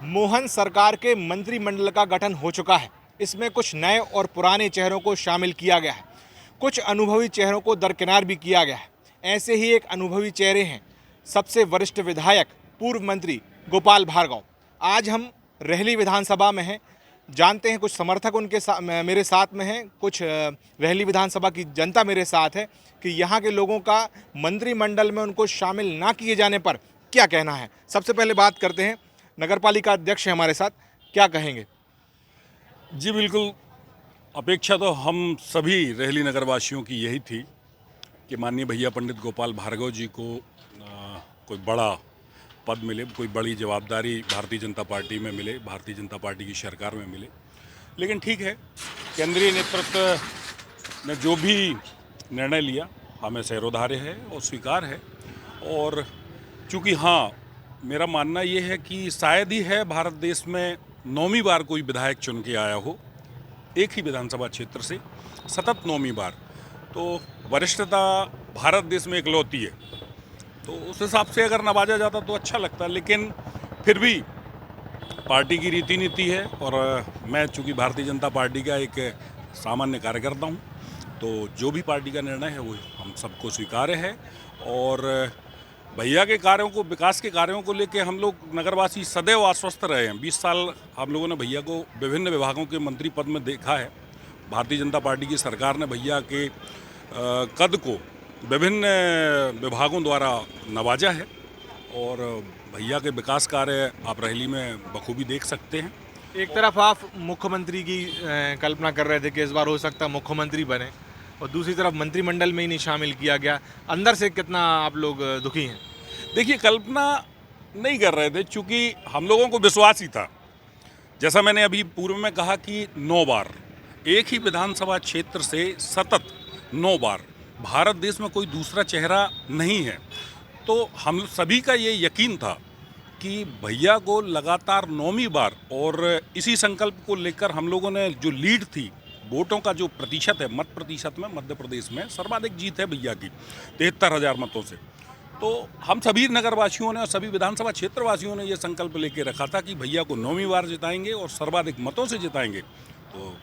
मोहन सरकार के मंत्रिमंडल का गठन हो चुका है। इसमें कुछ नए और पुराने चेहरों को शामिल किया गया है। कुछ अनुभवी चेहरों को दरकिनार भी किया गया है। ऐसे ही एक अनुभवी चेहरे हैं सबसे वरिष्ठ विधायक पूर्व मंत्री गोपाल भार्गव। आज हम रेहली विधानसभा में हैं। जानते हैं कुछ समर्थक उनके मेरे साथ में हैं, कुछ रेहली विधानसभा की जनता मेरे साथ है कि यहाँ के लोगों का मंत्रिमंडल में उनको शामिल ना किए जाने पर क्या कहना है। सबसे पहले बात करते हैं, नगरपालिका अध्यक्ष हैं हमारे साथ, क्या कहेंगे? जी बिल्कुल, अपेक्षा तो हम सभी रेहली नगरवासियों की यही थी कि माननीय भैया पंडित गोपाल भार्गव जी को कोई बड़ा पद मिले, कोई बड़ी जवाबदारी भारतीय जनता पार्टी में मिले, भारतीय जनता पार्टी की सरकार में मिले। लेकिन ठीक है, केंद्रीय नेतृत्व ने जो भी निर्णय लिया हमें सैरोधार्य है और स्वीकार है। और चूँकि हाँ, मेरा मानना ये है कि शायद ही है भारत देश में 9वीं बार कोई विधायक चुन के आया हो एक ही विधानसभा क्षेत्र से, सतत 9वीं बार। तो वरिष्ठता भारत देश में इकलौती है, तो उस हिसाब से अगर नवाजा जाता तो अच्छा लगता। लेकिन फिर भी पार्टी की रीति नीति है और मैं चूँकि भारतीय जनता पार्टी का एक सामान्य कार्यकर्ता हूँ, तो जो भी पार्टी का निर्णय है वो हम सबको स्वीकार्य है। और भैया के कार्यों को, विकास के कार्यों को लेके हम लोग नगरवासी सदैव आश्वस्त रहे हैं। 20 साल हम लोगों ने भैया को विभिन्न विभागों के मंत्री पद में देखा है। भारतीय जनता पार्टी की सरकार ने भैया के कद को विभिन्न विभागों द्वारा नवाजा है और भैया के विकास कार्य आप रेहली में बखूबी देख सकते हैं। एक तरफ आप मुख्यमंत्री की कल्पना कर रहे थे कि इस बार हो सकता है मुख्यमंत्री बने, और दूसरी तरफ मंत्रिमंडल में ही नहीं शामिल किया गया। अंदर से कितना आप लोग दुखी हैं? देखिए, कल्पना नहीं कर रहे थे, चूँकि हम लोगों को विश्वास ही था। जैसा मैंने अभी पूर्व में कहा कि 9 बार एक ही विधानसभा क्षेत्र से सतत 9 बार, भारत देश में कोई दूसरा चेहरा नहीं है। तो हम सभी का ये यकीन था कि भैया को लगातार 9वीं बार, और इसी संकल्प को लेकर हम लोगों ने जो लीड थी, वोटों का जो प्रतिशत है, मत प्रतिशत में मध्य प्रदेश में सर्वाधिक जीत है भैया की 73,000 मतों से। तो हम सभी नगरवासियों ने और सभी विधानसभा क्षेत्रवासियों ने ये संकल्प लेके रखा था कि भैया को 9वीं बार जिताएंगे और सर्वाधिक मतों से जिताएंगे। तो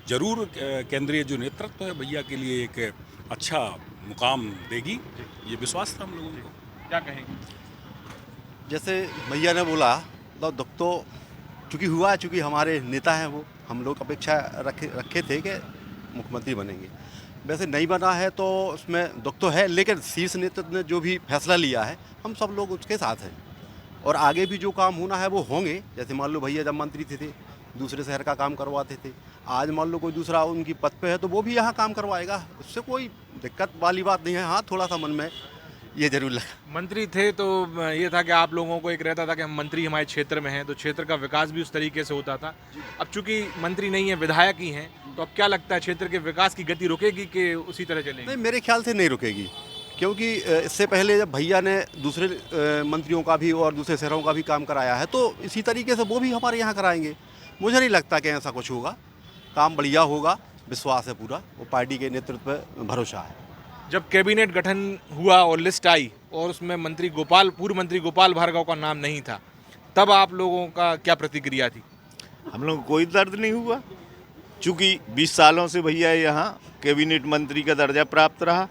जरूर केंद्रीय जो नेतृत्व है भैया के लिए एक अच्छा मुकाम देगी, ये विश्वास था हम लोगों को। क्या कहेंगे? जैसे भैया ने बोला, तो दुख तो चूँकि हुआ, चूँकि हमारे नेता हैं वो, हम लोग अपेक्षा रखे थे कि मुख्यमंत्री बनेंगे। वैसे नहीं बना है तो उसमें दुख तो है, लेकिन शीर्ष नेतृत्व ने जो भी फैसला लिया है हम सब लोग उसके साथ हैं और आगे भी जो काम होना है वो होंगे। जैसे मान लो भैया जब मंत्री थे दूसरे शहर का काम करवाते थे, आज मान लो कोई दूसरा उनकी पद पे है तो वो भी यहाँ काम करवाएगा, उससे कोई दिक्कत वाली बात नहीं है। हाँ, थोड़ा सा मन में ये जरूर लगा। मंत्री थे तो ये था कि आप लोगों को एक रहता था कि हम मंत्री हमारे क्षेत्र में हैं तो क्षेत्र का विकास भी उस तरीके से होता था। अब चूंकि मंत्री नहीं है, विधायक ही हैं, तो अब क्या लगता है क्षेत्र के विकास की गति रुकेगी कि उसी तरह चलेगी? नहीं, मेरे ख्याल से नहीं रुकेगी, क्योंकि इससे पहले जब भैया ने दूसरे मंत्रियों का भी और दूसरे शहरों का भी काम कराया है तो इसी तरीके से वो भी हमारे यहाँ कराएंगे। मुझे नहीं लगता कि ऐसा कुछ होगा, काम बढ़िया होगा, विश्वास है पूरा, वो पार्टी के नेतृत्व पर भरोसा है। जब कैबिनेट गठन हुआ और लिस्ट आई और उसमें पूर्व मंत्री गोपाल भार्गव का नाम नहीं था, तब आप लोगों का क्या प्रतिक्रिया थी? हम लोग को कोई दर्द नहीं हुआ, चूँकि 20 सालों से भैया यहाँ कैबिनेट मंत्री का दर्जा प्राप्त रहा।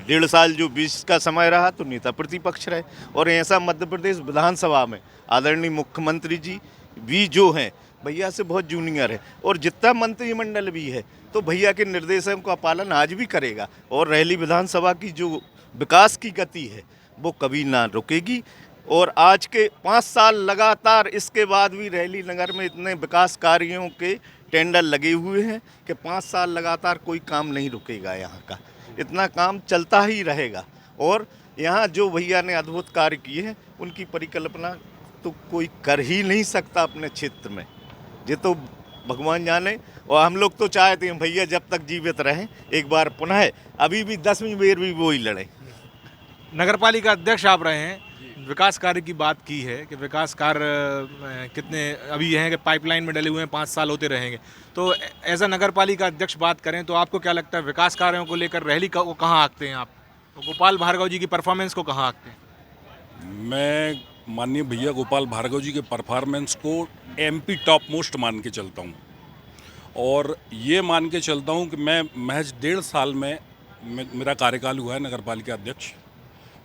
1.5 साल जो 20 का समय रहा तो नेता प्रतिपक्ष रहे, और ऐसा मध्य प्रदेश विधानसभा में आदरणीय मुख्यमंत्री जी भी जो हैं भैया से बहुत जूनियर है, और जितना मंत्रिमंडल भी है तो भैया के निर्देशों का पालन आज भी करेगा। और रेहली विधानसभा की जो विकास की गति है वो कभी ना रुकेगी। और आज के 5 साल लगातार इसके बाद भी रेहली नगर में इतने विकास कार्यों के टेंडर लगे हुए हैं कि 5 साल लगातार कोई काम नहीं रुकेगा। यहाँ का इतना काम चलता ही रहेगा, और यहाँ जो भैया ने अद्भुत कार्य किए हैं उनकी परिकल्पना तो कोई कर ही नहीं सकता अपने क्षेत्र में, ये तो भगवान जाने। और हम लोग तो चाहते हैं भैया जब तक जीवित रहें, एक बार पुनः अभी भी 10वीं बार भी वो ही लड़े। नगरपालिका अध्यक्ष आप रहे हैं, विकास कार्य की बात की है कि विकास कार्य कितने अभी हैं कि पाइपलाइन में डले हुए हैं, 5 साल होते रहेंगे। तो एज अ नगरपालिका अध्यक्ष बात करें तो आपको क्या लगता है विकास कार्यों को लेकर रेहली को कहाँ आंकते हैं आप? तो गोपाल भार्गव जी की परफॉर्मेंस को कहाँ आंकते हैं? मैं माननीय भैया गोपाल भार्गव जी के परफॉर्मेंस को एमपी टॉप मोस्ट मान के चलता हूँ, और ये मान के चलता हूँ कि मैं महज 1.5 साल में मेरा कार्यकाल हुआ है नगर पालिका अध्यक्ष।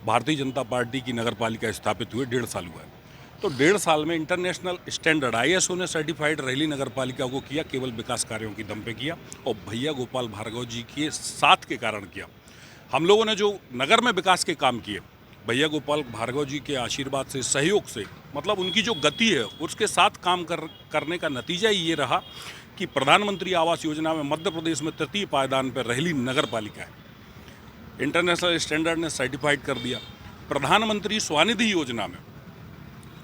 भारतीय जनता पार्टी की नगर पालिका स्थापित हुए 1.5 साल हुआ है, तो 1.5 साल में इंटरनेशनल स्टैंडर्ड ISO ने सर्टिफाइड रेहली नगर पालिका को किया, केवल विकास कार्यों की दम पे किया, और भैया गोपाल भार्गव जी के साथ के कारण किया। हम लोगों ने जो नगर में विकास के काम किए, भैया गोपाल भार्गव जी के आशीर्वाद से, सहयोग से, मतलब उनकी जो गति है उसके साथ काम करने का नतीजा ही ये रहा कि प्रधानमंत्री आवास योजना में मध्य प्रदेश में तृतीय पायदान पर रेहली नगर पालिका है। इंटरनेशनल स्टैंडर्ड ने सर्टिफाइड कर दिया। प्रधानमंत्री स्वनिधि योजना में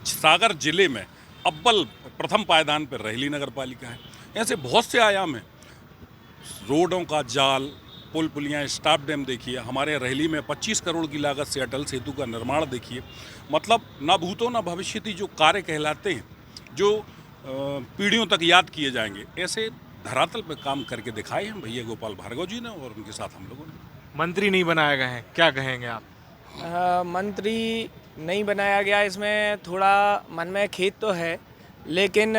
सागर जिले में अव्वल प्रथम पायदान पर रेहली नगर पालिका है। ऐसे बहुत से आयाम हैं। रोडों का जाल, पुल पुलियाँ, स्टाफ डैम देखिए, हमारे रेहली में 25 करोड़ की लागत से अटल सेतु का निर्माण देखिए। मतलब न भूतो न भविष्यति जो कार्य कहलाते हैं, जो पीढ़ियों तक याद किए जाएंगे, ऐसे धरातल पर काम करके दिखाए हैं भैया गोपाल भार्गव जी ने और उनके साथ हम लोगों ने। मंत्री नहीं बनाए गए हैं, क्या कहेंगे आप? मंत्री नहीं बनाया गया, इसमें थोड़ा मन में खेद तो है, लेकिन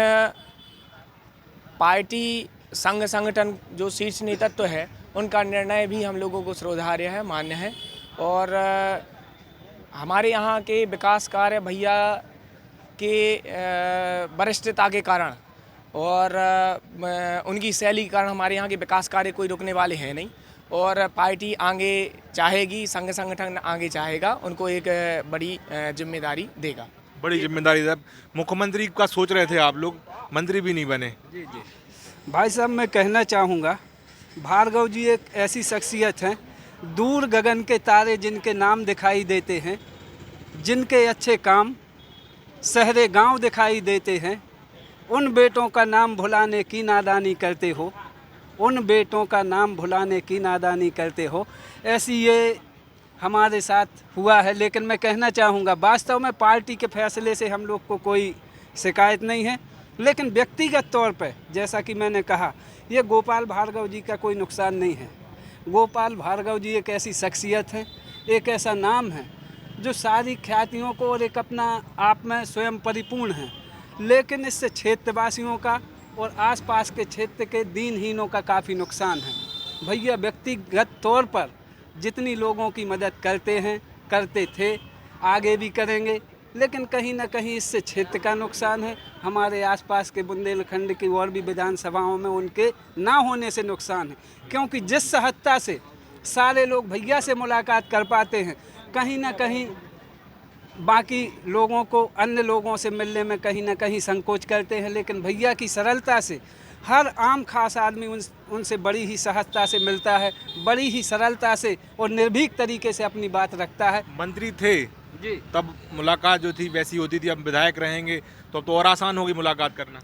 पार्टी संघ संगठन जो शीर्ष नेतृत्व है उनका निर्णय भी हम लोगों को श्रद्धार्ह है, मान्य है। और हमारे यहाँ के विकास कार्य भैया के वरिष्ठता के कारण और उनकी शैली के कारण हमारे यहाँ के विकास कार्य कोई रुकने वाले हैं नहीं, और पार्टी आगे चाहेगी, संघ संगठन आगे चाहेगा, उनको एक बड़ी जिम्मेदारी देगा। बड़ी जिम्मेदारी है। मुख्यमंत्री का सोच रहे थे आप लोग, मंत्री भी नहीं बने। जी जी भाई साहब, मैं कहना चाहूँगा, भार्गव जी एक ऐसी शख्सियत हैं, दूर गगन के तारे जिनके नाम दिखाई देते हैं, जिनके अच्छे काम शहरे गांव दिखाई देते हैं, उन बेटों का नाम भुलाने की नादानी करते हो, उन बेटों का नाम भुलाने की नादानी करते हो। ऐसी ये हमारे साथ हुआ है। लेकिन मैं कहना चाहूँगा, वास्तव में पार्टी के फैसले से हम लोग को कोई शिकायत नहीं है, लेकिन व्यक्तिगत तौर पर जैसा कि मैंने कहा, ये गोपाल भार्गव जी का कोई नुकसान नहीं है। गोपाल भार्गव जी एक ऐसी शख्सियत है, एक ऐसा नाम है जो सारी ख्यातियों को और एक अपना आप में स्वयं परिपूर्ण है, लेकिन इससे क्षेत्रवासियों का और आसपास के क्षेत्र के दीनहीनों का काफ़ी नुकसान है। भैया व्यक्तिगत तौर पर जितनी लोगों की मदद करते हैं, करते थे, आगे भी करेंगे, लेकिन कहीं ना कहीं इससे क्षेत्र का नुकसान है। हमारे आसपास के बुंदेलखंड की और भी विधानसभाओं में उनके ना होने से नुकसान है, क्योंकि जिस सहजता से सारे लोग भैया से मुलाकात कर पाते हैं, कहीं ना कहीं बाकी लोगों को अन्य लोगों से मिलने में कहीं ना कहीं संकोच करते हैं। लेकिन भैया की सरलता से हर आम खास आदमी उनसे बड़ी ही सहजता से मिलता है, बड़ी ही सरलता से और निर्भीक तरीके से अपनी बात रखता है। मंत्री थे जी, तब मुलाकात जो थी वैसी होती थी, अब विधायक रहेंगे तो और आसान होगी मुलाकात करना।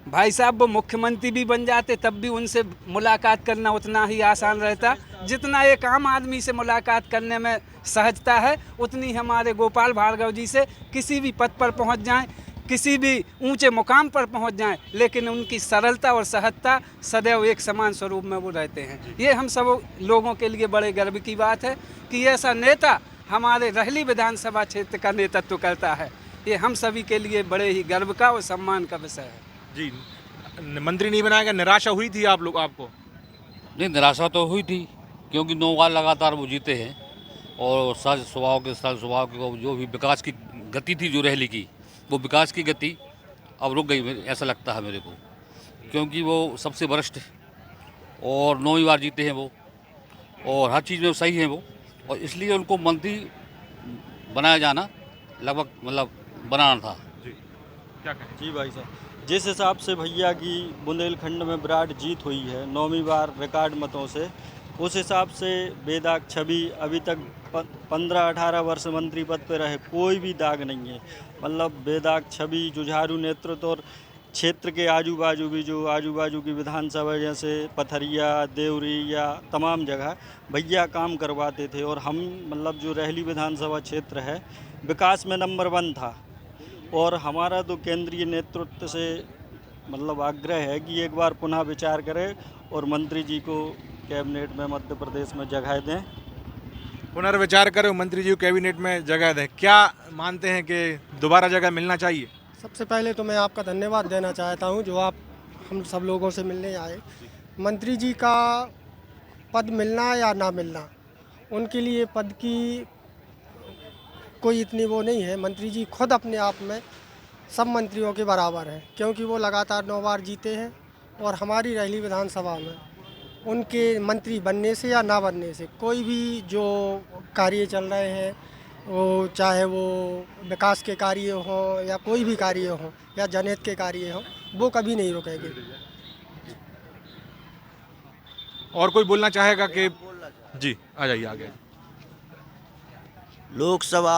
भाई साहब, वो मुख्यमंत्री भी बन जाते तब भी उनसे मुलाकात करना उतना ही आसान रहता जितना एक आम आदमी से मुलाकात करने में सहजता है, उतनी हमारे गोपाल भार्गव जी से किसी भी पद पर पहुंच जाएं, किसी भी ऊंचे मुकाम पर पहुंच जाएं, लेकिन उनकी सरलता और सहजता सदैव एक समान स्वरूप में वो रहते हैं। ये हम सब लोगों के लिए बड़े गर्व की बात है कि ऐसा नेता हमारे रेहली विधानसभा क्षेत्र का नेतृत्व करता है। ये हम सभी के लिए बड़े ही गर्व का और सम्मान का विषय है। जी, मंत्री नहीं बनाया गया, निराशा हुई थी आपको? नहीं, निराशा तो हुई थी, क्योंकि 9 बार लगातार वो जीते हैं और सरल स्वभाव के जो भी विकास की गति थी जो रेहली की, वो विकास की गति अब रुक गई, ऐसा लगता है मेरे को, क्योंकि वो सबसे वरिष्ठ और 9वीं बार जीते हैं वो, और हर चीज़ में सही हैं वो, और इसलिए उनको मंत्री बनाया जाना लगभग मतलब बनाना था। जी, क्या कहें? जी भाई साहब, जिस हिसाब से भैया की बुंदेलखंड में विराट जीत हुई है 9वीं बार रिकॉर्ड मतों से, उस हिसाब से बेदाग छवि अभी तक 15-18 वर्ष मंत्री पद पर रहे, कोई भी दाग नहीं है। मतलब बेदाग छवि, जुझारू नेतृत्व, और क्षेत्र के आजू बाजू भी जो आजू बाजू की विधानसभा जैसे पथरिया, देवरी या तमाम जगह भैया काम करवाते थे, और हम मतलब जो रेहली विधानसभा क्षेत्र है विकास में नंबर 1 था। और हमारा तो केंद्रीय नेतृत्व से मतलब आग्रह है कि एक बार पुनः विचार करें और मंत्री जी को कैबिनेट में मध्य प्रदेश में जगह दें, पुनर्विचार करो, मंत्री जी को कैबिनेट में जगह दें। क्या मानते हैं कि दोबारा जगह मिलना चाहिए? सबसे पहले तो मैं आपका धन्यवाद देना चाहता हूं जो आप हम सब लोगों से मिलने आए। मंत्री जी का पद मिलना या ना मिलना, उनके लिए पद की कोई इतनी वो नहीं है। मंत्री जी खुद अपने आप में सब मंत्रियों के बराबर हैं, क्योंकि वो लगातार 9 बार जीते हैं और हमारी रेहली विधानसभा में उनके मंत्री बनने से या ना बनने से कोई भी जो कार्य चल रहे हैं, वो चाहे वो विकास के कार्य हों या कोई भी कार्य हो या जनहित के कार्य हों, वो कभी नहीं रुकेंगे। और कोई बोलना चाहेगा कि जी आ जाइए आगे। लोकसभा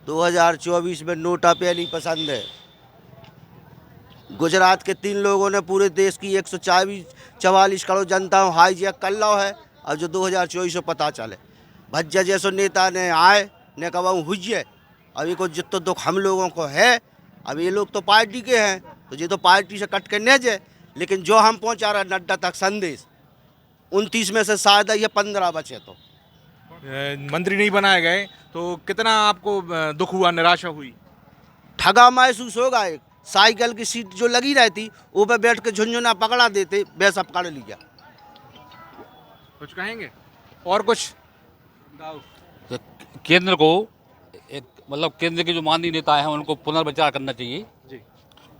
2024 में नोटा पे नहीं पसंद है। गुजरात के 3 लोगों ने पूरे देश की 144 करोड़ जनता हाईजैक कर लो है। अब जो 2024 में पता चले भज्जा जैसो नेता ने आए ने कहा हुई है। अभी को जितना दुख हम लोगों को है, अब ये लोग तो पार्टी के हैं तो ये तो पार्टी से कट के न जाए, लेकिन जो हम पहुंचा रहे नड्डा तक संदेश 29 में से शायद ये 15 बचे। तो मंत्री नहीं बनाए गए तो कितना आपको दुख हुआ, निराशा हुई? ठगा महसूस होगा। एक साइकिल की सीट जो लगी रहती वो पे बैठ के झुंझुना पकड़ा देते, वैसा पकड़ लिया। कुछ कहेंगे और कुछ? तो केंद्र को एक मतलब केंद्र के जो माननीय नेता हैं उनको पुनर्विचार करना चाहिए जी।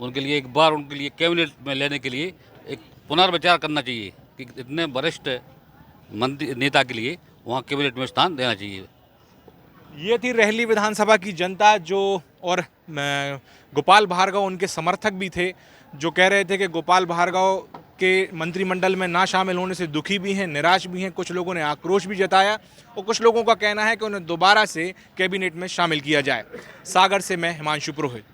उनके लिए एक बार उनके लिए कैबिनेट में लेने के लिए एक पुनर्विचार करना चाहिए कि इतने वरिष्ठ मंत्री नेता के लिए वहाँ कैबिनेट में स्थान देना चाहिए। ये थी रेहली विधानसभा की जनता जो, और गोपाल भार्गव उनके समर्थक भी थे जो कह रहे थे कि गोपाल भार्गव के मंत्रिमंडल में ना शामिल होने से दुखी भी हैं, निराश भी हैं। कुछ लोगों ने आक्रोश भी जताया और कुछ लोगों का कहना है कि उन्हें दोबारा से कैबिनेट में शामिल किया जाए। सागर से मैं हिमांशु पुरोहित।